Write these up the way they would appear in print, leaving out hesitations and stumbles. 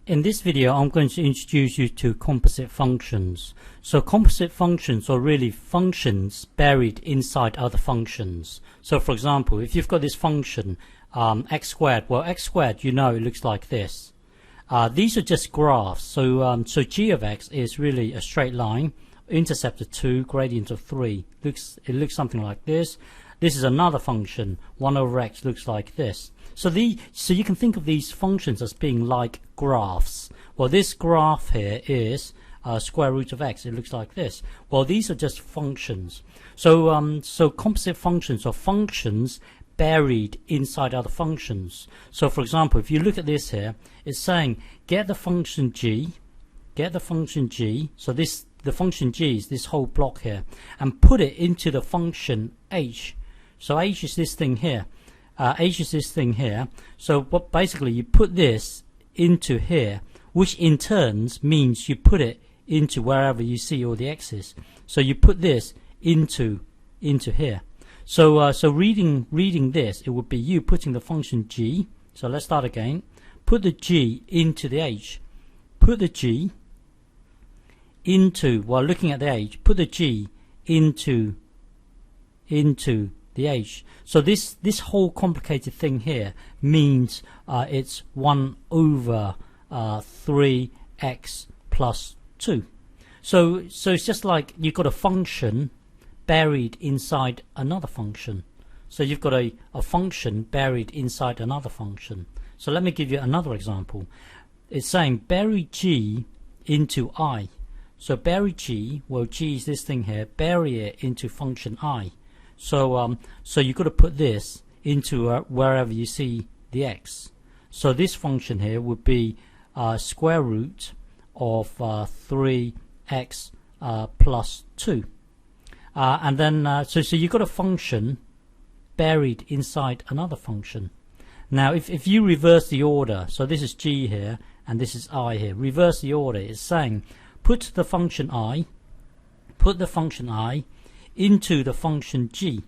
In this video, I'm going to introduce you to composite functions. So composite functions are really functions buried inside other functions. So for example, if you've got this function x squared, well, x squared, you know, it looks like this. These are just graphs. So g of x is really a straight line, intercept of 2, gradient of 3. It looks something like this. This is another function, 1 over x looks like this. So you can think of these functions as being like graphs. Well, this graph here is square root of x. It looks like this. Well, these are just functions. So composite functions are functions buried inside other functions. So for example, if you look at this here, it's saying get the function g. So the function g is this whole block here, and put it into the function h. So h is this thing here. So what basically you put this into here, which in turns means you put it into wherever you see all the x's. So you put this into here. So reading this, it would be you putting the function g. So let's start again. Put the g into the h. Put the g into, while looking at the h, put the g into the h. So this whole complicated thing here means it's 1 over 3x plus 2. So it's just like you've got a function buried inside another function. So you've got a function buried inside another function. So let me give you another example. It's saying bury g into I. So bury g, well, g is this thing here, bury it into function I. So you've got to put this into wherever you see the x. So this function here would be square root of 3x plus 2. And then so you've got a function buried inside another function. Now if you reverse the order, so this is g here and this is I here, reverse the order, it's saying put the function I into the function g,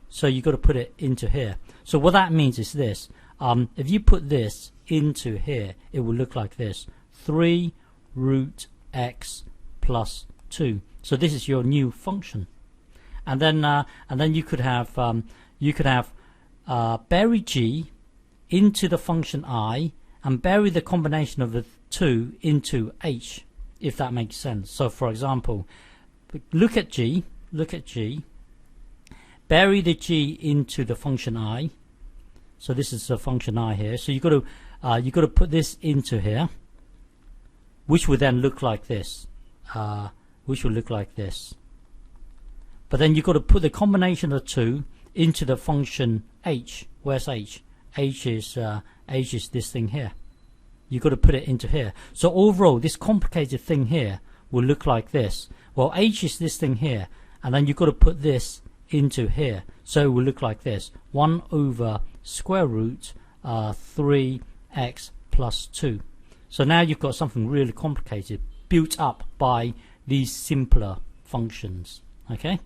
so you've got to put it into here. So what that means is this, if you put this into here, it will look like this, 3 root x plus 2. So this is your new function. And then you could have bury g into the function I and bury the combination of the two into h, if that makes sense. So for example, look at g, bury the g into the function I. So this is the function I here. So you've got to put this into here, which would then look like this. But then you've got to put the combination of the two into the function h. Where's h? H is this thing here. You've got to put it into here. So overall, this complicated thing here will look like this. Well, h is this thing here, and then you've got to put this into here. So it will look like this, 1 over square root 3x plus 2. So now you've got something really complicated built up by these simpler functions. Okay.